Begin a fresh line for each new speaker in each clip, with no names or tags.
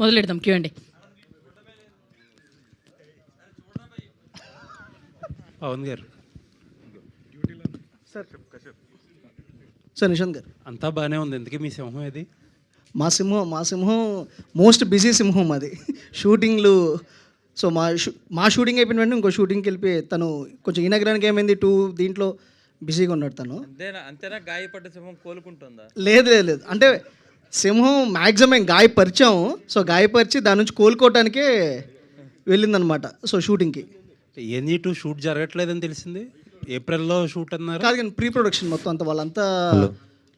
మొదలెడదాం queue అండి.
పవన్ గారు.
Sir Nishant గారు,
అంతా బాగానే ఉంది. ఎందుకే మీ సింహం ఏది?
మా సింహం మోస్ట్ బిజీ సింహం అది. షూటింగ్లు. సో మా షూటింగ్ అయిపోయిన వెంటనే ఇంకో షూటింగ్కి వెళ్ళిపోయి తను కొంచెం ఈ నగరానికి ఏమైంది దీంట్లో బిజీగా ఉన్నాడు తను.
అంతేనా? గాయపడ్డ సింహం కోలుకుంటుందా?
లేదు, అంటే సింహం మ్యాక్సిమం గాయపరిచాము. సో గాయపరిచి దాని నుంచి కోలుకోవటానికే వెళ్ళిందనమాట. సో షూటింగ్కి
NE2 షూట్ జరగట్లేదని తెలిసింది. ఏప్రిల్లో షూట్ అన్నారు.
కాదు కానీ ప్రీ ప్రొడక్షన్ మొత్తం అంతా వాళ్ళంతా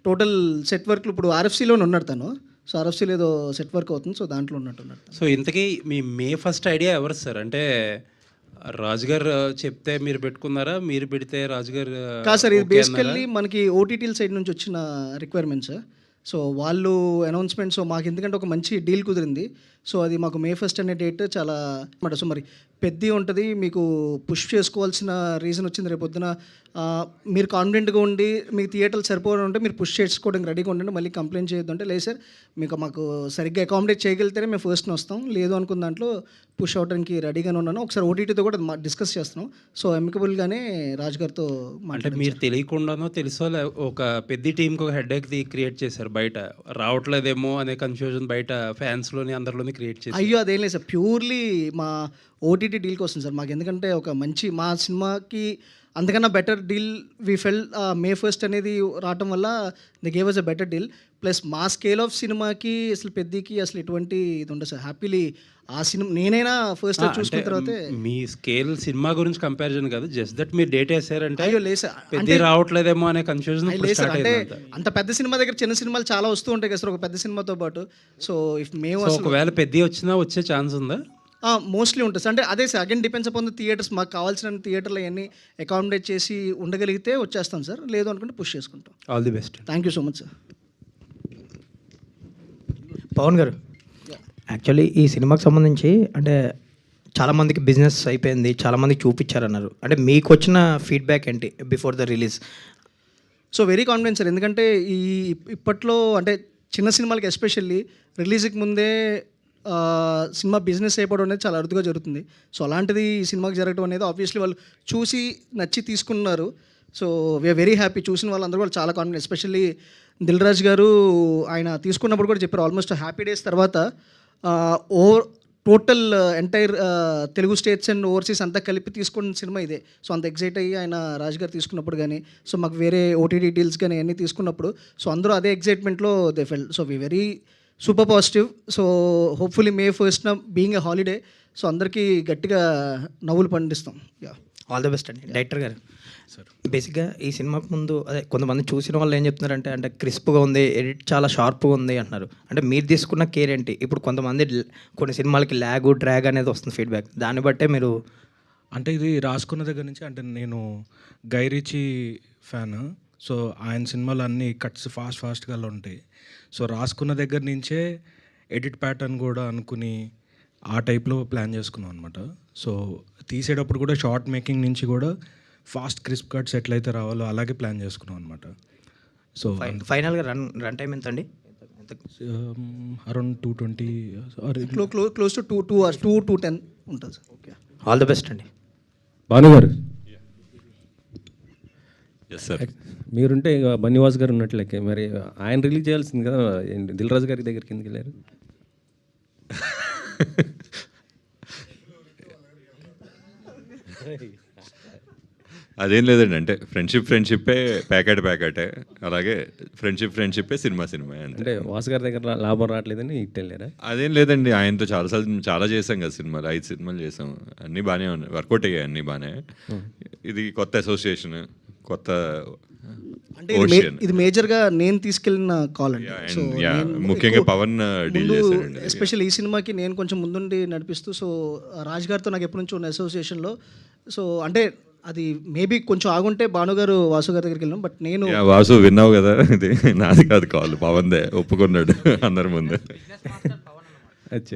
టోటల్ సెట్ వర్క్లు ఇప్పుడు RFCలోనే ఉన్నాడు తను. సో RFCలో ఏదో సెట్ వర్క్ అవుతుంది. సో దాంట్లో ఉన్నట్టున్నాడు.
సో ఇంతకీ మీ మే ఫస్ట్ ఐడియా ఎవరు సార్? అంటే రాజుగారు చెప్తే మీరు పెట్టుకున్నారా, మీరు పెడితే రాజుగారు?
కాదు సార్, ఇది బేసికల్లీ మనకి OTTల సైడ్ నుంచి వచ్చిన రిక్వైర్మెంట్స్. సో వాళ్ళు అనౌన్స్మెంట్. సో మాకు ఎందుకంటే ఒక మంచి డీల్ కుదిరింది. సో అది మాకు మే 1 అనే డేట్ చాలా మాట. సో మరి పెద్ద ఉంటుంది, మీకు పుష్ చేసుకోవాల్సిన రీజన్ వచ్చింది. రేపు పొద్దున మీరు కాన్ఫిడెంట్గా ఉండి మీకు థియేటర్లు సరిపోవడం ఉంటే మీరు పుష్ చేసుకోవడానికి రెడీగా ఉండండి, మళ్ళీ కంప్లైంట్ చేయొద్దు అంటే, లేదు సార్ మాకు సరిగ్గా అకామిడేట్ చేయగలిగితేనే మేము ఫస్ట్ని వస్తాం, లేదు అనుకున్న దాంట్లో పుష్ అవడానికి రెడీగానే ఉన్నాను. ఒకసారి OTTతో కూడా డిస్కస్ చేస్తున్నాం. సో అమికబుల్గానే రాజు గారితో
అంటే మీరు తెలియకుండానో తెలుసో ఒక పెద్ద టీంకి ఒక హెడ్ ఏక్ క్రియేట్ చేశారు బయట, రావట్లేదేమో అనే కన్ఫ్యూజన్ బయట ఫ్యాన్స్లోని అందరిలోని క్రియేట్ చేశారు.
అయ్యో అదేం లేదు సార్, ప్యూర్లీ మా OTT డీల్ కోసం సార్. మాకు ఎందుకంటే ఒక మంచి మా సినిమాకి అంతకన్నా బెటర్ డీల్ వి ఫెల్ మే 1 అనేది రావటం వల్ల the gave us a better deal. Plus మా స్కేల్ ఆఫ్ సినిమాకి అసలు పెద్దకి అసలు ఎటువంటి ఇది ఉండదు సార్. హ్యాపీలీ ఆ సినిమా నేనైనా ఫస్ట్ చూసుకున్న తర్వాత
మీ స్కేల్ సినిమా గురించి కంపారిజన్ కాదు, జస్ట్ దట్ మీరు డేట్ వేసారంటే
అయ్యో లేదు సార్,
పెద్ద రావట్లేదేమో అనే కన్ఫ్యూజన్.
అంటే అంత పెద్ద సినిమా దగ్గర చిన్న సినిమాలు చాలా వస్తూ ఉంటాయి కదా సార్, ఒక పెద్ద సినిమాతో పాటు. సో ఇఫ్ మేము
ఒకవేళ పెద్ద వచ్చినా వచ్చే ఛాన్స్ ఉందా?
మోస్ట్లీ ఉంటుంది సార్. అంటే అదే sir, again depends upon the theatres. మాకు కావాల్సిన థియేటర్లు అవన్నీ అకామిడేట్ చేసి ఉండగలిగితే వచ్చేస్తాం సార్, లేదు అనుకుంటే పుష్ చేసుకుంటాం.
All the best.
Thank you so much sir.
Pavan garu, actually ఈ సినిమాకి సంబంధించి అంటే చాలామందికి బిజినెస్ అయిపోయింది, చాలామందికి చూపించారన్నారు. అంటే మీకు వచ్చిన ఫీడ్బ్యాక్ ఏంటి before the release?
So very confidence sir. ఎందుకంటే ఇప్పట్లో అంటే చిన్న సినిమాలకి ఎస్పెషల్లీ రిలీజ్కి ముందే సినిమా బిజినెస్ అయిపోవడం అనేది చాలా అరుదుగా జరుగుతుంది. సో అలాంటిది ఈ సినిమాకి జరగడం అనేది ఆబ్వియస్లీ వాళ్ళు చూసి నచ్చి తీసుకున్నారు. So we are very happy. చూసిన వాళ్ళందరూ కూడా చాలా కాన్ఫిడెంట్. ఎస్పెషల్లీ దిల్ రాజు గారు ఆయన తీసుకున్నప్పుడు కూడా చెప్పారు, ఆల్మోస్ట్ హ్యాపీ డేస్ తర్వాత total entire Telugu states and overseas అంతా కలిపి తీసుకున్న సినిమా ఇదే. సో అంత ఎగ్జైట్ అయ్యి ఆయన రాజు గారు తీసుకున్నప్పుడు కానీ, సో మాకు వేరే OTT డీల్స్ కానీ అన్నీ తీసుకున్నప్పుడు సో అందరూ అదే ఎగ్జైట్మెంట్లో they felt. So we very super positive. So hopefully May 1 being a holiday, so అందరికీ గట్టిగా నవ్వులు పండిస్తాం. యా,
ఆల్ ద బెస్ట్ అండి. డైరెక్టర్ గారు, బేసిక్గా ఈ సినిమాకు ముందు అదే కొంతమంది చూసిన వాళ్ళు ఏం చెప్తున్నారంటే అంటే క్రిస్ప్గా ఉంది, ఎడిట్ చాలా షార్ప్గా ఉంది అంటున్నారు. అంటే మీరు తీసుకున్న కేర్ ఏంటి? ఇప్పుడు కొంతమంది కొన్ని సినిమాలకి డ్రాగ్ అనేది వస్తుంది ఫీడ్బ్యాక్, దాన్ని బట్టే మీరు
అంటే ఇది రాసుకున్న దగ్గర నుంచి. అంటే నేను గై రిచీ ఫ్యాన్. సో ఆయన సినిమాలు అన్నీ కట్స్ ఫాస్ట్గా ఉంటాయి. సో రాసుకున్న దగ్గర నుంచే ఎడిట్ ప్యాటర్న్ కూడా అనుకుని ఆ టైప్లో ప్లాన్ చేసుకున్నాం అనమాట. సో తీసేటప్పుడు కూడా షార్ట్ మేకింగ్ నుంచి కూడా ఫాస్ట్ క్రిస్ప్ కట్స్ ఎట్లయితే రావాలో అలాగే ప్లాన్ చేసుకున్నాం అనమాట. సో
ఫైనల్గా రన్ టైం ఎంత అండి?
అరౌండ్ 220
క్లోజ్ టు 2 hours, 2-10 ఉంటుంది sir. Okay,
all the best అండి.
భాను గారు,
సార్
మీరుంటే ఇక బన్నీవాస్ గారు ఉన్నట్లయితే మరి ఆయన రిలీజ్ చేయాల్సింది కదా, దిల్ రాజు గారి దగ్గరికి ఎందుకు వెళ్ళారు?
అదేం లేదండి, అంటే ఫ్రెండ్షిప్పే ప్యాకెటే, అలాగే ఫ్రెండ్షిప్పే సినిమా
అంటే వాసు గారి దగ్గర లాభం రావట్లేదని ఇటు వెళ్ళారా?
అదేం లేదండి, ఆయనతో చాలా చేసాం కదా సినిమాలు, 5 సినిమాలు చేసాం, అన్నీ బాగానే ఉన్నాయి, వర్కౌట్ అయ్యాయి అన్నీ బాగానే. ఇది కొత్త అసోసియేషన్, కొత్త
అంటే ఇది మేజర్గా నేను తీసుకెళ్ళిన కాల్ అండి. సో
ముఖ్యంగా పవన్ డీల్ చేశాడండి.
ఎస్పెషల్ ఈ సినిమాకి నేను కొంచెం ముందుండి నడిపిస్తూ, సో రాజ్ గారితో నాకు ఎప్పటి నుంచో ఉన్న అసోసియేషన్లో. సో అంటే అది మేబీ కొంచెం ఆగుంటే భాను గారు వాసు గారి దగ్గరికి వెళ్ళాం. బట్ నేను
వాసు విన్నావు కదా, ఇది నాది కాదు కాల్, పవన్దే, ఒప్పుకున్నాడు అందరి ముందు.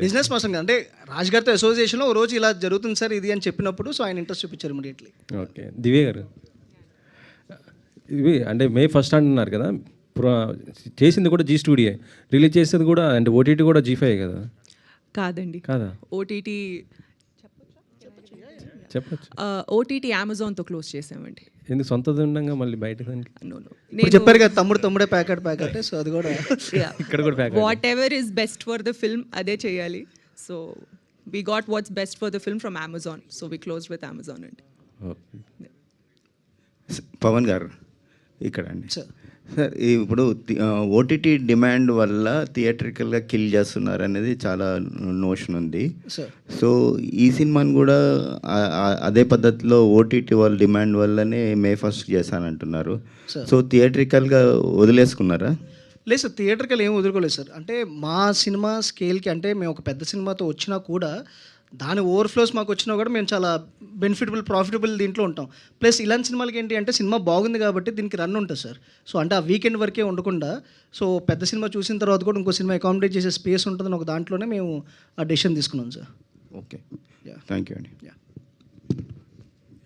బిజినెస్ పర్సన్ అంటే రాజ్ గారితో అసోసియేషన్లో ఓ రోజు ఇలా జరుగుతుంది సార్ ఇది అని చెప్పినప్పుడు సో ఆయన ఇంట్రెస్ట్ చూపించారు ఇమీడియట్లీ.
ఓకే, దివ్య గారు, ఇవి అంటే మే 1 అంటున్నారు కదా, చేసింది కూడా జీ స్టూడియో, రిలీజ్ చేసేది కూడా అంటే OTT కూడా G5 కదా.
కాదండి,
కాదా?
ఓటీటీ
చెప్పచ్చు.
ఓటీటీ అమెజాన్తో క్లోజ్ చేసామండి.
ఎందుకు సొంతది ఉండగా మళ్ళీ బయట దానికి
ఇప్పుడు చెప్పారు కదా తమ్ముడే ప్యాకెట్, సో అది కూడా
ఇక్కడ కూడా pack
whatever is best for the film అదే చేయాలి. So we got what's best for the film from Amazon, so we close with Amazon అండి.
పవన్ గారు ఇక్కడ అండి.
సార్
సార్ ఇప్పుడు ఓటీటీ డిమాండ్ వల్ల థియేట్రికల్గా కిల్ చేస్తున్నారు అనేది చాలా నోషన్ ఉంది.
సార్
సో ఈ సినిమాని కూడా అదే పద్ధతిలో ఓటీటీ వాళ్ళ డిమాండ్ వల్లనే May 1st చేశానంటున్నారు. సో థియేట్రికల్గా వదిలేసుకున్నారా?
లేదు సార్, థియేటర్కి ఏం వదులుకోలేదు సార్. అంటే మా సినిమా స్కేల్కి, అంటే మేము ఒక పెద్ద సినిమాతో వచ్చినా కూడా దాని ఓవర్ఫ్లోస్ మాకు వచ్చినా కూడా మేము చాలా ప్రాఫిటబుల్ దీంట్లో ఉంటాం. ప్లస్ ఇలాంటి సినిమాలకి ఏంటి అంటే సినిమా బాగుంది కాబట్టి దీనికి రన్ ఉంటుంది సార్. సో అంటే ఆ వీకెండ్ వరకే ఉండకుండా, సో పెద్ద సినిమా చూసిన తర్వాత కూడా ఇంకో సినిమా అకామిడేట్ చేసే స్పేస్ ఉంటుందని ఒక దాంట్లోనే మేము ఆ డెసిషన్ తీసుకున్నాం సార్.
ఓకే, థ్యాంక్ యూ అండి.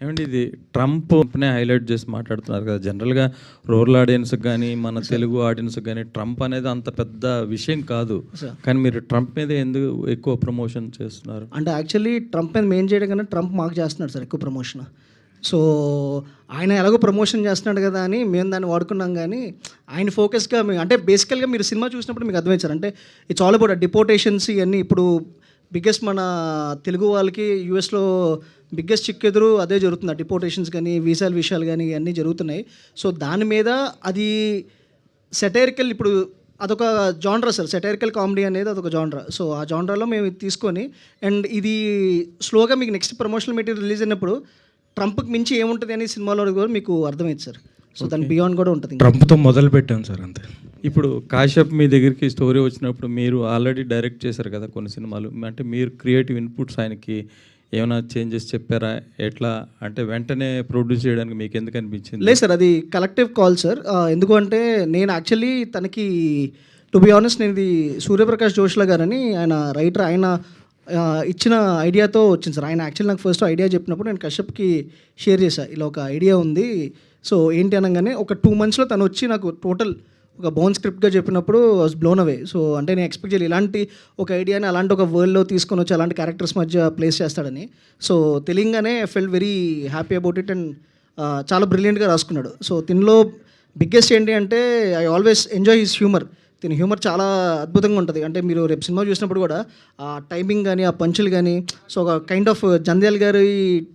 ఏమండి, ఇది ట్రంప్నే హైలైట్ చేసి మాట్లాడుతున్నారు కదా. జనరల్గా రూరల్ ఆడియన్స్కి కానీ మన తెలుగు ఆడియన్స్కి కానీ ట్రంప్ అనేది అంత పెద్ద విషయం కాదు, కానీ మీరు ట్రంప్ మీద ఎందుకు ఎక్కువ ప్రమోషన్ చేస్తున్నారు?
అంటే యాక్చువల్లీ ట్రంప్ మీద మెయిన్ చేయడం కన్నా ట్రంప్ మాకు చేస్తున్నాడు సార్ ఎక్కువ ప్రమోషన్. సో ఆయన ఎలాగో ప్రమోషన్ చేస్తున్నాడు కదా అని మేము దాన్ని వాడుకున్నాం. కానీ ఆయన ఫోకస్గా మేము, అంటే బేసికల్గా మీరు సినిమా చూసినప్పుడు మీకు అర్థమవుతారు, అంటే ఇట్స్ ఆల్ అబౌట్ డిపోర్టేషన్స్ ఇవన్నీ. ఇప్పుడు బిగ్గెస్ట్ మన తెలుగు వాళ్ళకి యూఎస్లో బిగ్గెస్ట్ చిక్కెదురు అదే జరుగుతుంది, డిపోర్టేషన్స్ కానీ వీసాల విషయాలు కానీ ఇవన్నీ జరుగుతున్నాయి. సో దాని మీద అది సెటైరికల్, ఇప్పుడు అదొక జాన్రా సార్, సెటైరికల్ కామెడీ అనేది అదొక జాన్రా. సో ఆ జాన్రాలో మేము ఇది తీసుకొని, అండ్ ఇది స్లోగా మీకు నెక్స్ట్ ప్రమోషనల్ మెటీరియల్ రిలీజ్ అయినప్పుడు ట్రంప్కి మించి ఏముంటుంది అని సినిమాలో కూడా మీకు అర్థమైంది సార్. సో దాని బియాండ్ కూడా ఉంటుంది.
ట్రంప్తో మొదలు పెట్టాను సార్ అంతే.
ఇప్పుడు కాశ్యప్ మీ దగ్గరికి స్టోరీ వచ్చినప్పుడు మీరు ఆల్రెడీ డైరెక్ట్ చేశారు కదా కొన్ని సినిమాలు, అంటే మీరు క్రియేటివ్ ఇన్పుట్స్ ఆయనకి ఏమైనా చేంజెస్ చెప్పారా? ఎట్లా అంటే వెంటనే ప్రొడ్యూస్ చేయడానికి మీకు ఎందుకు అనిపించింది?
లేదు సార్, అది కలెక్టివ్ కాల్ సార్. ఎందుకంటే నేను యాక్చువల్లీ తనకి టు బి ఆనెస్ట్, నేను ఇది సూర్యప్రకాష్ జోష్లా గారని ఆయన రైటర్, ఆయన ఇచ్చిన ఐడియాతో వచ్చింది సార్. ఆయన యాక్చువల్లీ నాకు ఫస్ట్ ఐడియా చెప్పినప్పుడు నేను కశ్యప్కి షేర్ చేశాను, ఇలా ఒక ఐడియా ఉంది, సో ఏంటి అనగానే ఒక 2 monthsలో తను వచ్చి నాకు టోటల్ ఒక బౌన్ స్క్రిప్ట్గా చెప్పినప్పుడు వాజ్ బ్లోన్ అవే. సో అంటే నేను ఎక్స్పెక్ట్ చేయాలి ఇలాంటి ఒక ఐడియాని అలాంటి ఒక వరల్డ్లో తీసుకొని వచ్చి అలాంటి క్యారెక్టర్స్ మధ్య ప్లేస్ చేస్తాడని. సో తెలియగానే I fell very happy about it, and చాలా బ్రిలియంట్గా రాసుకున్నాడు. సో దీనిలో బిగ్గెస్ట్ ఏంటి అంటే I always enjoy his humour. దీని హ్యూమర్ చాలా అద్భుతంగా ఉంటుంది. అంటే మీరు రేపు సినిమా చూసినప్పుడు కూడా ఆ టైమింగ్ కానీ ఆ పంచులు కానీ, సో ఒక కైండ్ ఆఫ్ జంధ్యాల గారి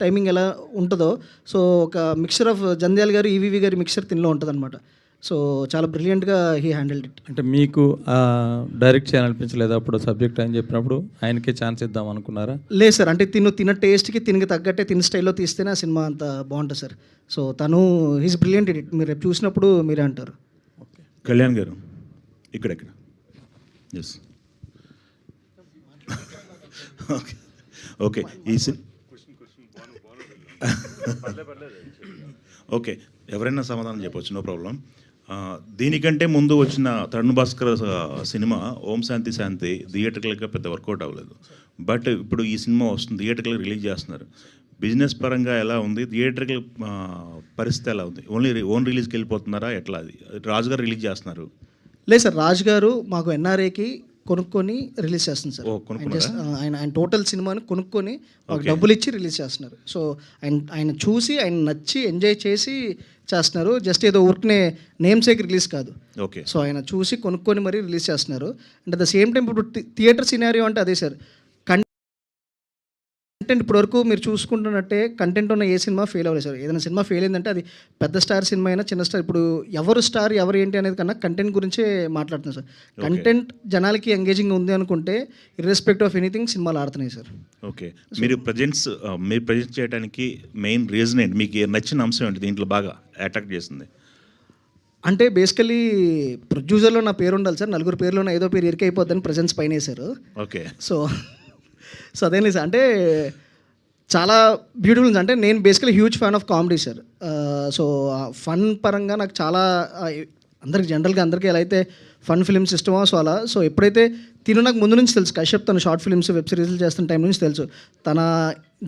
టైమింగ్ ఎలా ఉంటుందో, సో ఒక మిక్చర్ ఆఫ్ జంధ్యాల గారు ఈవీవి గారి మిక్చర్ దీనిలో ఉంటుంది అనమాట. సో చాలా బ్రిలియంట్గా హీ హ్యాండిల్డ్ ఇట్.
అంటే మీకు డైరెక్ట్ చేయాలనిపించలేదు అప్పుడు సబ్జెక్ట్ అని చెప్పినప్పుడు ఆయనకే ఛాన్స్ ఇద్దాం అనుకున్నారా?
లేదు సార్, అంటే తిన టేస్ట్కి తినకి తగ్గట్టే తిన స్టైల్లో తీస్తేనే ఆ సినిమా అంత బాగుంటుంది సార్. సో తను హీస్ బ్రిలియంట్ ఇట్, మీరు రేపు చూసినప్పుడు మీరే అంటారు.
కళ్యాణ్ గారు ఇక్కడ ఎస్ ఓకే ఓకే ఓకే ఎవరైనా సమాధానం చెప్పవచ్చు, నో ప్రాబ్లం. దీనికంటే ముందు వచ్చిన తరుణ్ భాస్కర్ సినిమా ఓం శాంతి శాంతి థియేటర్కల్గా పెద్ద వర్కౌట్ అవ్వలేదు. బట్ ఇప్పుడు ఈ సినిమా వస్తుంది, థియేటర్కల్ రిలీజ్ చేస్తున్నారు. బిజినెస్ పరంగా ఎలా ఉంది, థియేటర్కల్ పరిస్థితి ఎలా ఉంది? ఓన్ రిలీజ్కి వెళ్ళిపోతున్నారా ఎట్లా? అది రాజు గారు రిలీజ్ చేస్తున్నారు.
లేదు సార్, రాజు గారు మాకు ఎన్ఆర్ఏకి కొనుక్కొని రిలీజ్ చేస్తుంది సార్. ఆయన టోటల్ సినిమాని కొనుక్కొని మాకు డబ్బులు ఇచ్చి రిలీజ్ చేస్తున్నారు. సో ఆయన చూసి ఆయన నచ్చి ఎంజాయ్ చేసి చేస్తున్నారు. జస్ట్ ఏదో ఊరికనే నేమ్ సేక్ రిలీజ్ కాదు.
ఓకే,
సో ఆయన చూసి కొనుక్కొని మరీ రిలీజ్ చేస్తున్నారు. And at the same time ఇప్పుడు థియేటర్ సినారియో అంటే అదే సార్, కంటెంట్ ఇప్పటివరకు మీరు చూసుకుంటున్నట్టే కంటెంట్ ఉన్న ఏ సినిమా ఫెయిల్ అవ్వలేదు సార్. ఏదైనా సినిమా ఫెయిల్ అయిందంటే అది పెద్ద స్టార్ సినిమా అయినా చిన్న స్టార్, ఇప్పుడు ఎవరు స్టార్ ఎవరు ఏంటి అనేది కన్నా కంటెంట్ గురించే మాట్లాడుతున్నాం సార్. కంటెంట్ జనాలకి ఎంగేజింగ్ ఉంది అనుకుంటే ఇర్రెస్పెక్ట్ ఆఫ్ ఎనీథింగ్ సినిమాలు ఆడుతున్నాయి సార్.
ఓకే, మీరు ప్రజెంట్ చేయడానికి మెయిన్ రీజన్ ఏంటి? మీకు నచ్చిన అంశం ఏంటి దీంట్లో బాగా అట్రాక్ట్ చేస్తుంది?
అంటే బేసికలీ ప్రొడ్యూసర్లో నా పేరు ఉండాలి సార్, నలుగురు పేరులో ఏదో పేరు ఇరికైపోద్దని ప్రజెన్స్ పైన వేశారు.
ఓకే,
సో అదేంటి సార్, అంటే చాలా బ్యూటిఫుల్ ఉంది. అంటే నేను basically huge fan of comedy sir. So fun పరంగా నాకు చాలా, అందరికి జనరల్గా అందరికీ ఎలా అయితే ఫన్ ఫిల్మ్స్ ఇష్టమో సో అలా. సో ఎప్పుడైతే నాకు ముందు నుంచి తెలుసు, కశ్యప్ తను షార్ట్ ఫిల్మ్స్ వెబ్ సిరీస్లు చేస్తున్న టైం నుంచి తెలుసు.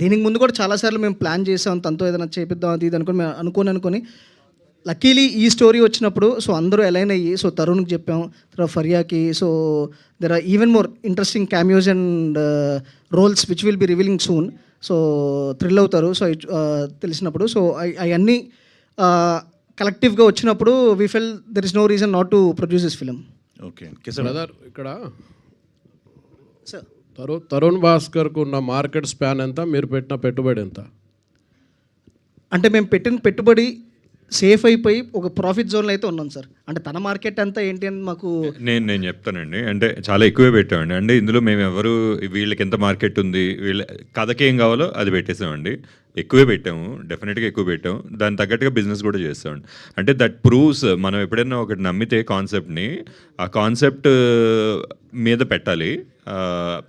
దీనికి ముందు కూడా చాలాసార్లు మేము ప్లాన్ చేసాం తనతో ఏదైనా చేపిద్దాం అది ఇది అనుకుని మేము అనుకొని లక్కీలీ ఈ స్టోరీ వచ్చినప్పుడు సో అందరూ అలైన్ అయ్యి సో తరుణ్కి చెప్పాం, తర్వాత ఫరియాకి. So there are even more interesting cameos and roles which will be revealing soon. So thrill అవుతారు సో తెలిసినప్పుడు. సో అవన్నీ కలెక్టివ్గా వచ్చినప్పుడు we felt there is no reason not to produce this film.
Okay
brother, ఇక్కడ
sir
Tarun భాస్కర్కు ఉన్న market span ఎంత, మీరు పెట్టిన పెట్టుబడి ఎంత?
అంటే మేము పెట్టిన పెట్టుబడి సేఫ్ అయిపోయి ఒక ప్రాఫిట్ జోన్లో అయితే ఉన్నాం సార్. అంటే తన మార్కెట్ అంతా ఏంటి అని మాకు
నేను చెప్తానండి. అంటే చాలా ఎక్కువే పెట్టామండి. అంటే ఇందులో మేము ఎవరు వీళ్ళకి ఎంత మార్కెట్ ఉంది, వీళ్ళ కథకి ఏం కావాలో అది పెట్టేసామండి. ఎక్కువే పెట్టాము, డెఫినెట్గా ఎక్కువ పెట్టాము. దాని తగ్గట్టుగా బిజినెస్ కూడా చేస్తామండి. అంటే దట్ ప్రూవ్స్ మనం ఎప్పుడైనా ఒకటి నమ్మితే కాన్సెప్ట్ని, ఆ కాన్సెప్ట్ మీద పెట్టాలి.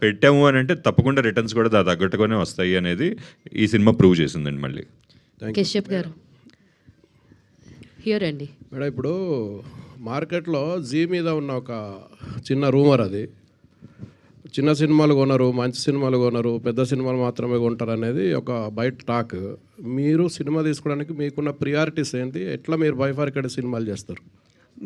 పెట్టాము అని అంటే తప్పకుండా రిటర్న్స్ కూడా దాని తగ్గట్టుగానే వస్తాయి అనేది ఈ సినిమా ప్రూవ్ చేసిందండి. మళ్ళీ
కశ్యప్ గారు హియర్ అండి.
మేడం, ఇప్పుడు మార్కెట్లో జీ మీద ఉన్న ఒక చిన్న రూమర్, అది చిన్న సినిమాలు కొనరు, మంచి సినిమాలు కొనరు, పెద్ద సినిమాలు మాత్రమే కొంటారు అనేది ఒక బయట టాక్. మీరు సినిమా తీసుకోవడానికి మీకున్న ప్రియారిటీస్ ఏంటి? ఎట్లా మీరు బైఫార్కేటెడ్ సినిమాలు చేస్తారు?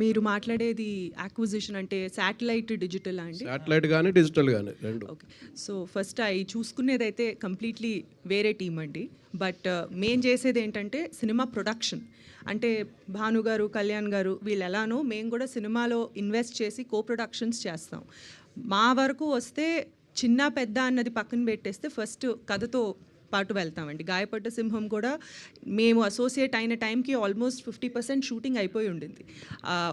మీరు మాట్లాడేది యాక్విజిషన్ అంటే శాటిలైట్ డిజిటల్ అండి?
శాటిలైట్ కానీ డిజిటల్ కానీ రెండు.
ఓకే, సో ఫస్ట్ అవి చూసుకునేది అయితే కంప్లీట్లీ వేరే టీం అండి. బట్ మేం చేసేది ఏంటంటే సినిమా ప్రొడక్షన్. అంటే భాను గారు, కళ్యాణ్ గారు వీళ్ళు ఎలానో మేము కూడా సినిమాలో ఇన్వెస్ట్ చేసి కో ప్రొడక్షన్స్ చేస్తాం. మా వరకు వస్తే చిన్న పెద్ద అన్నది పక్కన పెట్టేస్తే ఫస్ట్ కథతో పాటు వెళ్తామండి. గాయపడ్డ సింహం కూడా మేము అసోసియేట్ అయిన టైంకి ఆల్మోస్ట్ 50% షూటింగ్ అయిపోయి ఉండింది.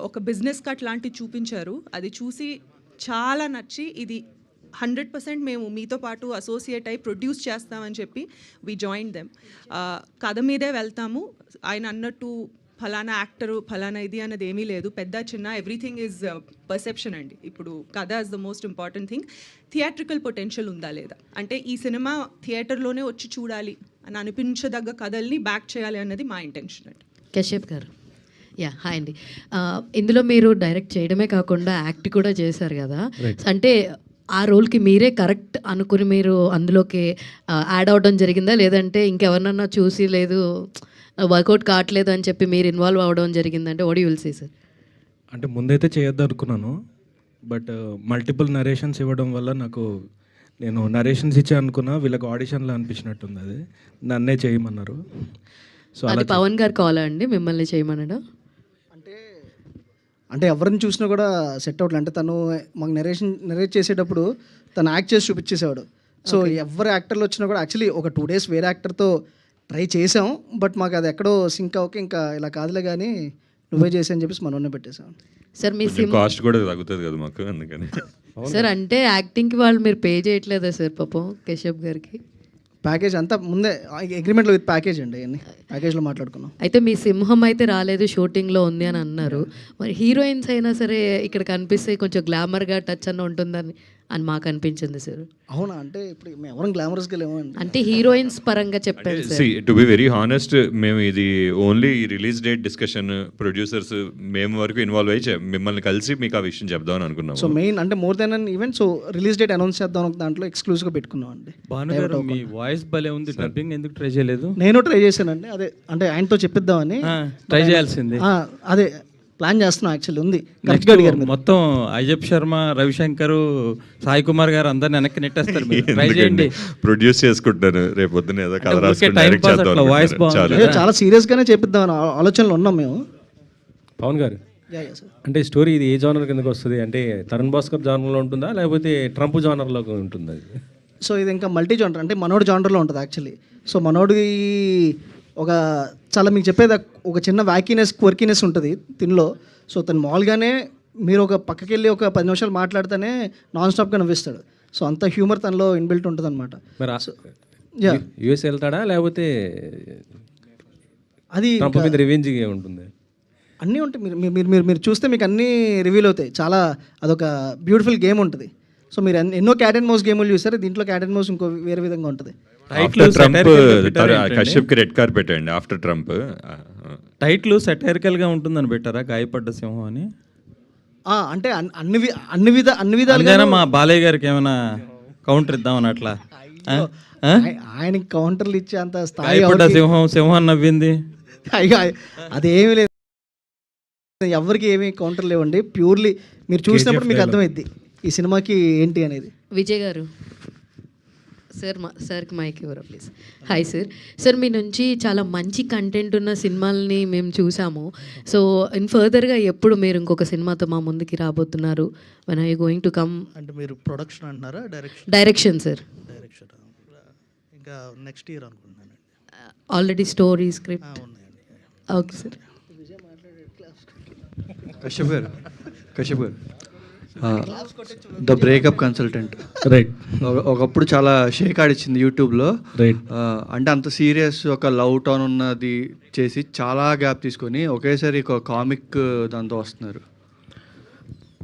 ఒక బిజినెస్ కట్ లాంటివి చూపించారు, అది చూసి చాలా నచ్చి ఇది 100% మేము మీతో పాటు అసోసియేట్ అయి ప్రొడ్యూస్ చేస్తామని చెప్పి వి జాయిన్ దెమ్. కథ మీదే వెళ్తాము. ఆయన అన్నట్టు ఫలానా యాక్టరు ఫలానా ఇది అన్నది ఏమీ లేదు, పెద్ద చిన్న ఎవ్రీథింగ్ ఈజ్ పర్సెప్షన్ అండి. ఇప్పుడు కథ is the most important thing. Theatrical potential ఉందా లేదా, అంటే ఈ సినిమా థియేటర్లోనే వచ్చి చూడాలి అని అనిపించదగ్గ కథల్ని బ్యాక్ చేయాలి అన్నది మా ఇంటెన్షన్ అండి.
కశ్యప్ గారు హాయ్ అండి. ఇందులో మీరు డైరెక్ట్ చేయడమే కాకుండా యాక్ట్ కూడా చేశారు కదా, అంటే ఆ రోల్కి మీరే కరెక్ట్ అనుకుని మీరు అందులోకి యాడ్ అవడం జరిగిందా, లేదంటే ఇంకెవరినన్నా చూసి లేదు వర్కౌట్ కావట్లేదు అని చెప్పి మీరు ఇన్వాల్వ్ అవ్వడం జరిగిందంటే what you will say sir?
అంటే ముందైతే చేయొద్దు అనుకున్నాను, బట్ మల్టిపుల్ నరేషన్స్ ఇవ్వడం వల్ల నాకు నేను నరేషన్స్ ఇచ్చే అనుకున్నా, వీళ్ళకి ఆడిషన్లో అనిపించినట్టుంది, అది నన్నే చేయమన్నారు. సో
అది పవన్ గారు కాల్ అండి మిమ్మల్ని చేయమనడం?
అంటే ఎవరిని చూసినా కూడా సెట్ అవ్వట్లేదు. అంటే తను మాకు నరేట్ చేసేటప్పుడు తను యాక్ట్ చేసి చూపించేసేవాడు. సో ఎవరు యాక్టర్లు వచ్చినా కూడా యాక్చువల్లీ ఒక 2 days వేరే యాక్టర్తో ట్రై చేసాం, బట్ మాకు అది ఎక్కడో సింక్ అవ్వక ఇంకా ఇలా కాదులే కానీ నువ్వే చేసి అని చెప్పేసి మనోనే పెట్టేసాం.
సార్ మీ
కాస్ట్ కూడా తగ్గుతుంది కదా మాకు, అందుకని.
సార్ అంటే యాక్టింగ్కి వాళ్ళు మీరు పే చేయట్లేదా సార్ పాపం కశ్యప్ గారికి?
ప్యాకేజ్ అంతా ముందే అగ్రిమెంట్లో విత్ ప్యాకేజ్ అండి, అన్ని ప్యాకేజ్లో మాట్లాడుకున్నాం.
అయితే మీ సింహం అయితే రాలేదు, షూటింగ్లో ఉంది అని అన్నారు. మరి హీరోయిన్స్ అయినా సరే ఇక్కడ కనిపిస్తే కొంచెం గ్లామర్గా టచ్ అన్న ఉంటుందని అని మాకు అనిపించింది సార్.
అవునా? అంటే ఇప్పుడు మేము ఎవరం గ్లామరస్గా లేమండి.
అంటే హీరోయిన్స్ పరంగా చెప్పాను sir.
To be very honest, మేము ఇది only release date discussion, producers మేము వరకు ఇన్వాల్వ్ అయ్యి మిమ్మల్ని కలిసి మీకు ఆ విషయం చెప్దామని అనుకున్నాం.
సో మెయిన్ అంటే more than an event, so release date announce చేద్దాం ఒక దాంట్లో ఎక్స్క్లూజివ్గా పెట్టుకున్నాం అండి.
భానుగారు, మీ వాయిస్ భలే ఉంది, డబ్బింగ్ ఎందుకు ట్రై చేయలేదు?
నేను ట్రై చేశానండి, అదే అంటే ఆయనతో చెప్పిద్దామని
ట్రై చేయాల్సింది.
అదే ప్లాన్ చేస్తున్నాం, యాక్చువల్లీ ఉంది.
మొత్తం అయ్యప్ శర్మ, రవిశంకర్, సాయి కుమార్ గారు అందరిని వెనక్కి నెట్టేస్తారు. ట్రై చేయండి,
ప్రొడ్యూస్ చేసుకుంటాను రేపు పొద్దున ఏదో కథ
వాయిస్
చాలా సీరియస్గానే చెప్పిద్దామని ఆలోచనలో ఉన్నాం మేము.
పవన్ గారు, అంటే స్టోరీ ఇది ఏ జానర్ కిందకి వస్తుంది? అంటే తరుణ్ భాస్కర్ జానర్లో ఉంటుందా లేకపోతే ట్రంప్ జానర్లో ఉంటుందా?
సో ఇది ఇంకా మల్టీ జానర్, అంటే మనోడు జానర్లో ఉంటుంది యాక్చువల్లీ. సో మనోడి ఒక చాలా మీకు చెప్పేది ఒక చిన్న వ్యాకీనెస్, క్వర్కీనెస్ ఉంటుంది తినలో. సో తను మామూలుగానే మీరు ఒక పక్కకి వెళ్ళి ఒక 10 నిమిషాలు మాట్లాడితేనే నాన్ స్టాప్గా నవ్విస్తాడు. సో అంత హ్యూమర్ తనలో ఇన్బిల్ట్ ఉంటుంది అనమాట.
యూఎస్ వెళ్తాడా లేకపోతే
అది
రివెంజ్ ఉంటుంది?
అన్నీ ఉంటాయి. మీరు చూస్తే మీకు అన్నీ రివీల్ అవుతాయి. చాలా అదొక బ్యూటిఫుల్ గేమ్ ఉంటుంది. సో మీరు ఎన్నో క్యాట్ అండ్ మౌస్ గేములు చూస్తారు, దీంట్లో క్యాట్ అండ్ మౌస్ ఇంకో వేరే విధంగా ఉంటుంది.
కశ్యప్కి రెడ్ కార్పెట్ అండి ఆఫ్టర్ ట్రంప్.
టైటిల్ సెటైరికల్గా ఉంటుందని పెట్టారా గాయపడ్డ సింహం అని?
అంటే అన్ని విధాలుగా
మా బాలయ్య గారికి ఏమైనా కౌంటర్ ఇద్దామని అట్లా
ఆయనకి కౌంటర్లు ఇచ్చే అంత స్థాయి.
సింహం సింహం నవ్వింది
అదేమీ లేదు. ఎవరికి ఏమీ కౌంటర్ లేవండి, ప్యూర్లీ మీరు చూసినప్పుడు మీకు అర్థమైద్ది ఈ సినిమాకి ఏంటి అనేది.
విజయ్ గారు సార్కి మైక్ ఇవ్వరా ప్లీజ్. హాయ్ సార్ మీ నుంచి చాలా మంచి కంటెంట్ ఉన్న సినిమాలని మేము చూసాము. సో ఫర్దర్గా ఎప్పుడు మీరు ఇంకొక సినిమాతో మా ముందుకి రాబోతున్నారు? When I going to come?
అంటే మీరు ప్రొడక్షన్ అంటున్నారా
డైరెక్షన్ సార్?
డైరెక్షన్ ఇంకా నెక్స్ట్ ఇయర్ అనుకుంటున్నాను.
Already story script okay sir.
Kashyap గారు ద బ్రేకప్ కన్సల్టెంట్
రైట్.
ఒకప్పుడు చాలా షేక్ ఆడిచ్చింది యూట్యూబ్లో.
రైట్.
అంటే అంత సీరియస్ ఒక లవ్ టోన్ ఉన్నది చేసి చాలా గ్యాప్ తీసుకొని ఒకేసారి ఒక కామిక్ దాంతో వస్తున్నారు.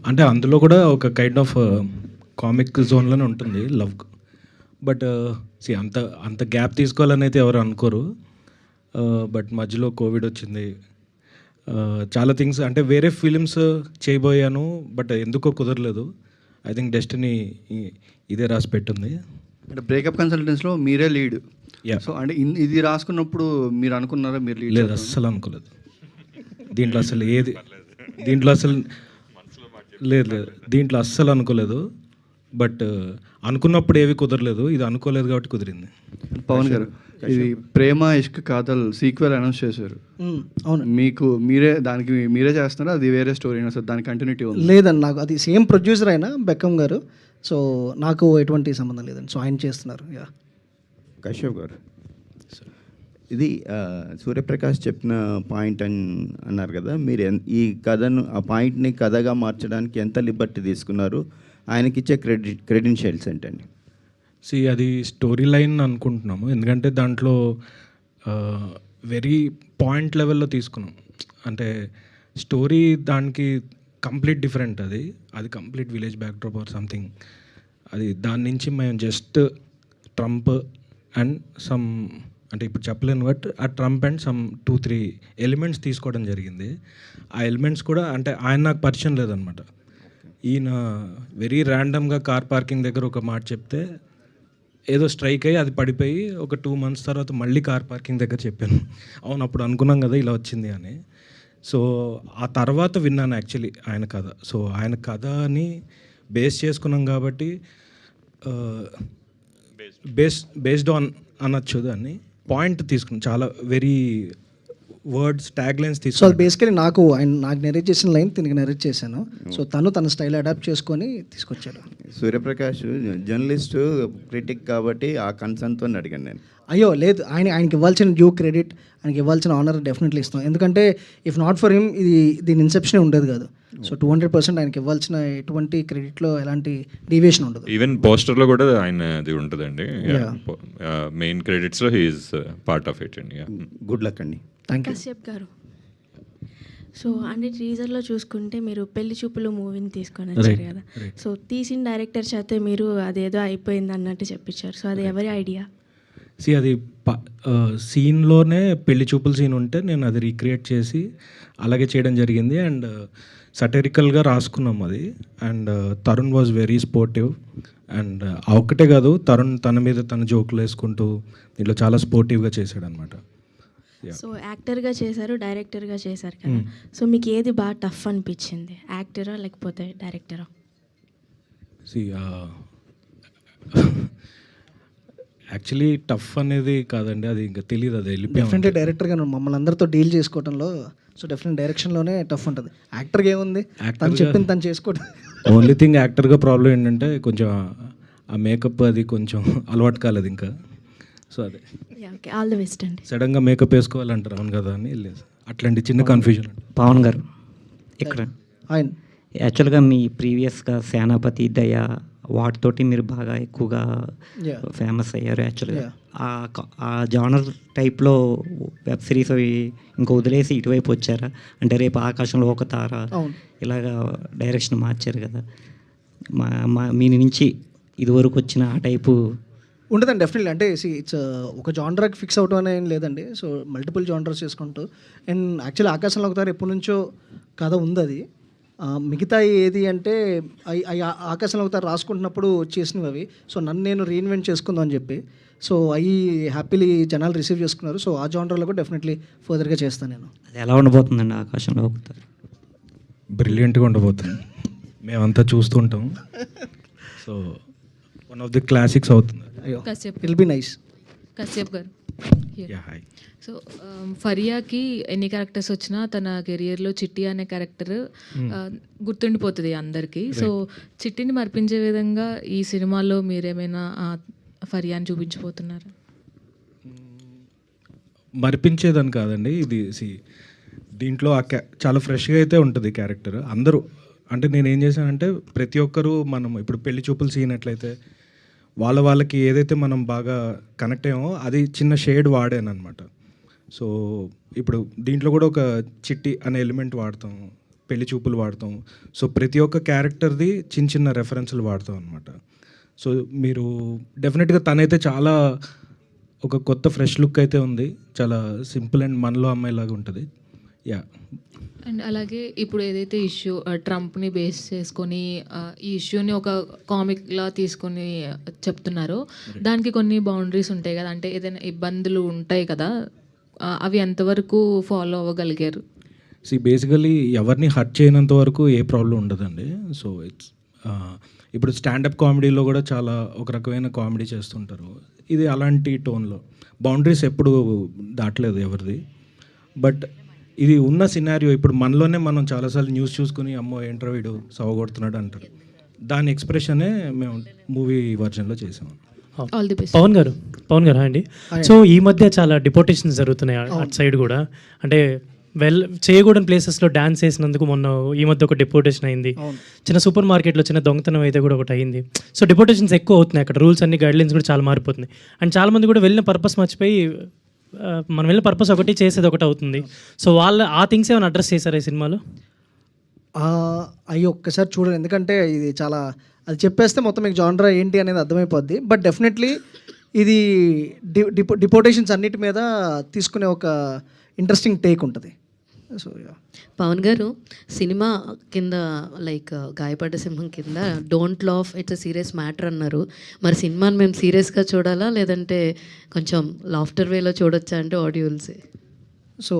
అంటే అందులో కూడా ఒక కైండ్ ఆఫ్ కామిక్ జోన్లోనే ఉంటుంది లవ్. బట్ అంత గ్యాప్ తీసుకోవాలని అయితే ఎవరు అనుకోరు. బట్ మధ్యలో కోవిడ్ వచ్చింది, చాలా థింగ్స్ అంటే వేరే ఫిలిమ్స్ చేయబోయాను, బట్ ఎందుకో కుదరలేదు. ఐ థింక్ డెస్టినీ ఇదే రాసి పెట్టింది.
అంటే బ్రేకప్ కన్సల్టెన్స్లో మీరే లీడ్. సో అంటే ఇది రాసుకున్నప్పుడు మీరు అనుకున్నారా మీరు లీడ్?
లేదు, అస్సలు అనుకోలేదు. దీంట్లో అసలు దీంట్లో అస్సలు అనుకోలేదు. బట్ అనుకున్నప్పుడు ఏవి కుదరలేదు, ఇది అనుకోలేదు కాబట్టి కుదిరింది.
పవన్ గారు, ఇది ప్రేమ ఇష్క్ కాదల్ సీక్వెల్ అనౌన్స్ చేశారు.
అవును,
మీకు మీరే చేస్తున్నారా? అది వేరే స్టోరీ సార్, దాని కంటిన్యూటీ ఉంది?
లేదండి, నాకు అది సేమ్ ప్రొడ్యూసర్ అయినా బెక్కం గారు. సో నాకు ఎటువంటి సంబంధం లేదండి. సో ఆయన చేస్తున్నారు. యా.
కశ్యప్ గారు, ఇది సూర్యప్రకాష్ చెప్పిన పాయింట్ అన్నారు కదా, మీరు ఈ కథను ఆ పాయింట్ని కథగా మార్చడానికి ఎంత లిబర్టీ తీసుకున్నారు? ఆయనకి ఇచ్చే క్రెడెన్షియల్స్ ఏంటండి?
అది స్టోరీ లైన్ అనుకుంటున్నాము, ఎందుకంటే దాంట్లో వెరీ పాయింట్ లెవెల్లో తీసుకున్నాం. అంటే స్టోరీ దానికి కంప్లీట్ డిఫరెంట్, అది complete village backdrop or something. దాని నుంచి మేము జస్ట్ ట్రంప్ అండ్ సమ్, అంటే ఇప్పుడు చెప్పలేను, బట్ ఆ ట్రంప్ అండ్ సమ్ 2-3 ఎలిమెంట్స్ తీసుకోవడం జరిగింది. ఆ ఎలిమెంట్స్ కూడా అంటే ఆయన నాకు పరిచయం లేదనమాట. ఈయన వెరీ ర్యాండమ్గా కార్ పార్కింగ్ దగ్గర ఒక మాట చెప్తే ఏదో స్ట్రైక్ అయ్యి అది పడిపోయి ఒక 2 months తర్వాత మళ్ళీ కార్ పార్కింగ్ దగ్గర చెప్పాను. అవును, అప్పుడు అనుకున్నాం కదా ఇలా వచ్చింది అని. సో ఆ తర్వాత విన్నాను యాక్చువల్లీ ఆయన కథ. సో ఆయన కథని బేస్ చేసుకున్నాం కాబట్టి బేస్డ్ ఆన్ అనొచ్చు దాన్ని. పాయింట్ తీసుకున్నాం, చాలా very words tag lines
so
తీసుకున్నాం.
అది బేసికలీ నాకు నెరేట్ చేసిన లైన్ తినకి నెరేట్ చేశాను. సో తన స్టైల్ అడాప్ట్ చేసుకొని తీసుకొచ్చాడు.
సూర్యప్రకాష్ జర్నలిస్టు, క్రిటిక్ కాబట్టి ఆ కన్సర్న్తో అడిగాను నేను.
అయ్యో లేదు, ఆయనకి ఇవ్వాల్సిన డ్యూ క్రెడిట్, ఆయనకి ఇవ్వాల్సిన ఆనర్ డెఫినెట్లీ ఇస్తాం. ఎందుకంటే ఇఫ్ నాట్ ఫర్ హిమ్ దీని ఇన్సెప్షనే ఉండేది కాదు. సో 200% ఆయనకి ఇవ్వాల్సిన ఎటువంటి క్రెడిట్లో ఎలాంటి డీవియేషన్ ఉండదు.
ఈవెన్ పోస్టర్లో కూడా ఆయనది ఉంటుందండి. మెయిన్ క్రెడిట్స్లో హీఈస్ పార్ట్ ఆఫ్ ఇట్ అండి.
గుడ్ లక్ అండి.
Thank you.
కశ్యప్ గారు, సో అంటే టీజర్లో చూసుకుంటే మీరు పెళ్లి చూపులు మూవీని తీసుకొని వచ్చారు కదా. సో తీసిన డైరెక్టర్ చేత మీరు అదేదో అయిపోయింది అన్నట్టు చెప్పించారు. సో అది ఎవరి ఐడియా?
అది సీన్లోనే పెళ్లి చూపుల సీన్ ఉంటే నేను అది రీక్రియేట్ చేసి అలాగే చేయడం జరిగింది. అండ్ సటరికల్గా రాసుకున్నాం అది. And Tarun was very sportive. And ఒక్కటే కాదు, తరుణ్ తన మీద తన జోకులు వేసుకుంటూ దీంట్లో చాలా స్పోర్టివ్గా చేశాడు అనమాట.
సో యాక్టర్గా చేశారు, డైరెక్టర్గా చేశారు కదా. సో మీకు ఏది బాగా టఫ్ అనిపించింది, యాక్టరా లేకపోతే డైరెక్టరా?
యాక్చువల్లీ టఫ్ అనేది కాదండి, అది ఇంకా తెలియదు, అది
డెఫినెట్లీ డైరెక్టర్గా మమ్మల్ని అందరితో డీల్ చేసుకోవడంలో సో డెఫినెట్ డైరెక్షన్లోనే టఫ్ ఉంటుంది. యాక్టర్గా ఏముంది, తను చెప్పింది తను చేసుకోవడం.
ఓన్లీ థింగ్ యాక్టర్గా ప్రాబ్లం ఏంటంటే కొంచెం ఆ మేకప్ అది కొంచెం అలవాటు కాలేదు ఇంకా. సో అదే
ఆల్ ది బెస్ట్ అండి.
సడన్గా మేకప్ వేసుకోవాలంటారు, అవును కదా అని లేదు, అట్లాంటి చిన్న కన్ఫ్యూజన్.
పవన్ గారు ఇక్కడ
ఆయన
యాక్చువల్గా మీ ప్రీవియస్గా సేనాపతి, దయ వాటితోటి మీరు బాగా ఎక్కువగా ఫేమస్ అయ్యారు. యాక్చువల్గా ఆ జానర్ టైప్లో వెబ్ సిరీస్ అవి ఇంకా వదిలేసి ఇటువైపు వచ్చారా? అంటే రేపు ఆకాశంలో ఒక తార ఇలాగా డైరెక్షన్ మార్చారు కదా, మీ నుంచి ఇదివరకు వచ్చిన ఆ టైపు
ఉంటుందండి. డెఫినెట్లీ అంటే ఇట్స్ ఒక జానర్కి ఫిక్స్ అవడం అనేది ఏం లేదండి. సో మల్టిపుల్ జానర్స్ చేసుకుంటూ, అండ్ యాక్చువల్లీ ఆకాశంలో ఒక తార ఎప్పటి నుంచో కథ ఉంది. అది మిగతా ఏది అంటే ఆకాశంలో ఒక తార రాసుకుంటున్నప్పుడు చేసినవి అవి. సో నన్ను నేను రీఇన్వెంట్ చేసుకుందాం అని చెప్పి, సో అవి హ్యాపీలీ జనాలు రిసీవ్ చేసుకున్నారు. సో ఆ జానర్లో కూడా డెఫినెట్లీ ఫర్దర్గా చేస్తాను నేను.
అది ఎలా ఉండబోతుందండి ఆకాశంలో ఒక తార?
బ్రిలియంట్గా ఉండబోతుంది. మేమంతా చూస్తుంటాం. So one of the classics అవుతుంది.
Kashyap
it will be nice.
Kashyap గారు
యా హాయ్.
సో ఫరియాకి ఎన్ని క్యారెక్టర్స్ వచ్చినా తన కెరియర్లో చిట్టి అనే క్యారెక్టర్ గుర్తుండిపోతుంది అందరికీ. సో చిట్టిని మర్పించే విధంగా ఈ సినిమాలో మీరేమైనా ఫరియాని చూపించబోతున్నారు?
మరిపించేదని కాదండి, ఇది దీంట్లో చాలా ఫ్రెష్గా అయితే ఉంటుంది క్యారెక్టర్. అందరూ అంటే నేను ఏం చేశానంటే ప్రతి ఒక్కరూ మనం ఇప్పుడు పెళ్లి చూపులు సీన్ ఎట్లయితే వాళ్ళకి ఏదైతే మనం బాగా కనెక్ట్ అయ్యామో అది చిన్న షేడ్ వాడాను అనమాట. సో ఇప్పుడు దీంట్లో కూడా ఒక చిట్టి అనే ఎలిమెంట్ వాడతాం, పెళ్లి చూపులు వాడతాం. సో ప్రతి ఒక్క క్యారెక్టర్ది చిన్న చిన్న రెఫరెన్స్లు వాడతాం అనమాట. సో మీరు డెఫినెట్గా తనైతే చాలా ఒక కొత్త ఫ్రెష్ లుక్ అయితే ఉంది, చాలా సింపుల్ అండ్ మనలో అమ్మాయిలాగా ఉంటుంది. యా.
అండ్ అలాగే ఇప్పుడు ఏదైతే ఇష్యూ ట్రంప్ని బేస్ చేసుకొని ఈ ఇష్యూని ఒక కామిక్లా తీసుకొని చెప్తున్నారో దానికి కొన్ని బౌండరీస్ ఉంటాయి కదా, అంటే ఏదైనా ఇబ్బందులు ఉంటాయి కదా, అవి ఎంతవరకు ఫాలో అవ్వగలిగారు?
బేసికలీ ఎవరిని హర్ట్ చేయనంత వరకు ఏ ప్రాబ్లం ఉండదండి. సో ఇట్స్ ఇప్పుడు స్టాండప్ కామెడీలో కూడా చాలా ఒక రకమైన కామెడీ చేస్తుంటారు. ఇది అలాంటి టోన్లో బౌండరీస్ ఎప్పుడు దాటలేదు ఎవరిది. బట్ ఇది ఉన్న సినారియో ఇప్పుడు మనలోనే మనం చాలాసార్లు న్యూస్ చూసుకుని అమ్మో ఏంట్రా వీడు సవగొడుతున్నాడు అంటారు. దాని ఎక్స్ప్రెషనే మేము మూవీ వర్జన్లో చేసాము.
All the best.
పవన్ గారు అండి. సో ఈ మధ్య చాలా డిపోటేషన్స్ జరుగుతున్నాయి అటు సైడ్ కూడా, అంటే చేయకూడని ప్లేసెస్లో డ్యాన్స్ చేసినందుకు మొన్న ఈ మధ్య ఒక డిపోటేషన్ అయింది. చిన్న సూపర్ మార్కెట్లో చిన్న దొంగతనం అయితే కూడా ఒకటి అయింది. సో డిపోటేషన్స్ ఎక్కువ అవుతున్నాయి అక్కడ, రూల్స్ అన్ని గైడ్లైన్స్ కూడా చాలా మారిపోతున్నాయి. అండ్ చాలామంది కూడా వెళ్ళిన పర్పస్ మర్చిపోయి మనం వెళ్ళిన పర్పస్ ఒకటి చేసేది ఒకటి అవుతుంది. సో ఆ థింగ్స్ ఏమైనా అడ్రస్ చేశారా ఈ సినిమాలో?
అయ్యో ఒక్కసారి చూడండి, ఎందుకంటే ఇది చాలా అది చెప్పేస్తే మొత్తం మీకు జానరా ఏంటి అనేది అర్థమైపోద్ది. బట్ డెఫినెట్లీ ఇది డిపోటేషన్స్ అన్నిటి మీద తీసుకునే ఒక ఇంట్రెస్టింగ్ టేక్ ఉంటుంది. సో
పవన్ గారు, సినిమా కింద లైక్ గాయపడ్డ సింహం కింద don't laugh it's a serious matter అన్నారు. మరి సినిమాని మేము సీరియస్గా చూడాలా లేదంటే కొంచెం లాఫ్టర్ వేలో చూడొచ్చా అంటే ఆడియన్సే?
సో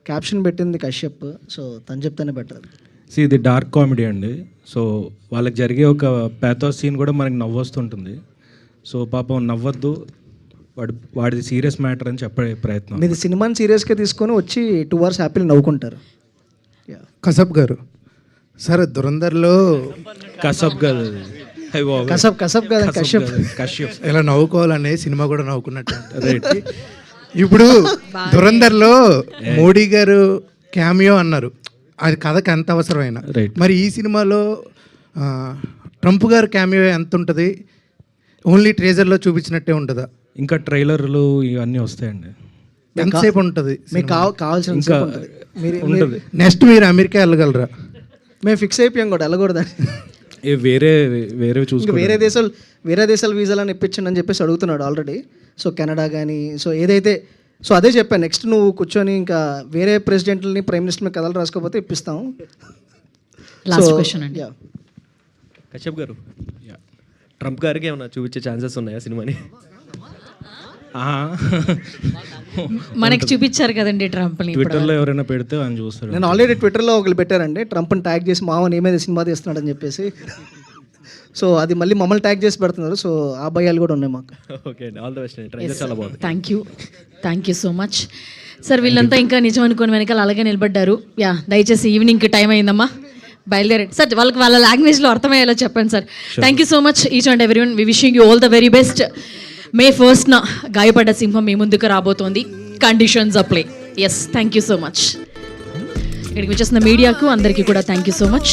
క్యాప్షన్ పెట్టింది కశ్యప్, సో తను చెప్తేనే బెటర్.
ఇది డార్క్ కామెడీ అండి. సో వాళ్ళకి జరిగే ఒక ప్యాథోస్ సీన్ కూడా మనకి నవ్వొస్తుంటుంది. సో పాపం నవ్వద్దు, వాడిది సీరియస్ మ్యాటర్ అని చెప్పే ప్రయత్నం.
మీది సినిమాని సీరియస్గా తీసుకొని వచ్చి 2 hours హ్యాపీగా నవ్వుకుంటారు.
కసబ్ గారు సార్, దురందర్లో
కసబ్ గారు
కసబ్ గారు
కశ్యప్
ఇలా నవ్వుకోవాలనే సినిమా కూడా నవ్వుకున్నట్టు. రైట్. ఇప్పుడు దురందర్లో మోడీ గారు క్యామియో అన్నారు, అది కథకి ఎంత అవసరమైన. మరి ఈ సినిమాలో ట్రంప్ గారు క్యామియో ఎంత ఉంటుంది? ఓన్లీ ట్రేజర్లో చూపించినట్టే ఉంటుందా?
ఇంకా ట్రైలర్లు ఇవన్నీ వస్తాయండి.
ఎంతసేపు ఉంటుంది?
మీకు కావాల్సిన
ఉంటుంది.
నెక్స్ట్ మీరు అమెరికా వెళ్ళగలరా?
మేము ఫిక్స్ అయిపోయాం కూడా వెళ్ళకూడదని.
వేరే చూసుకో
వేరే దేశాల వీసాలను ఇప్పించండి అని చెప్పేసి అడుగుతున్నాడు ఆల్రెడీ. సో కెనడా కానీ, సో ఏదైతే, సో అదే చెప్పాను, నెక్స్ట్ నువ్వు కూర్చొని ఇంకా వేరే ప్రెసిడెంట్లని ప్రైమ్ మినిస్టర్ని కథలు రాసుకోకపోతే ఇప్పిస్తాం.
లాస్ట్ క్వశ్చన్ అండి.
కశ్యప్ గారు, ట్రంప్ గారికి ఏమైనా చూపించే ఛాన్సెస్ ఉన్నాయా సినిమాని?
మనకి చూపించారు కదండి ట్రంప్ని.
ట్విట్టర్లో ఎవరైనా పెడితే అని చూస్తారు.
నేను ఆల్రెడీ ట్విట్టర్లో ఒకళ్ళు పెట్టారండి, ట్రంప్ని ట్యాగ్ చేసి మామని ఏమైనా సినిమా తీస్తున్నాడు అని చెప్పేసి. సో అది మళ్ళీ మమ్మల్ని ట్యాగ్ చేసి పెడుతున్నారు. సో ఆ భయాలు కూడా ఉన్నాయి మాకు.
Okay, all the best. Trailer చాలా బాగుంది.
Thank you so much sir. వీళ్ళంతా ఇంకా నిజం అనుకోని వెనకాల అలాగే నిలబడ్డారు. దయచేసి ఈవినింగ్కి టైం అయిందమ్మా, బయలుదేరండి సార్. వాళ్ళ లాంగ్వేజ్లో అర్థమయ్యేలా చెప్పండి సార్. Thank you so much each and everyone. We wishing you all the very best. May 1st గాయపడ్డ సింహం మీ ముందుకు రాబోతోంది. Conditions apply. Yes, thank you so much. ఇక్కడికి వచ్చేసిన మీడియాకు అందరికీ కూడా థ్యాంక్ యూ సో మచ్.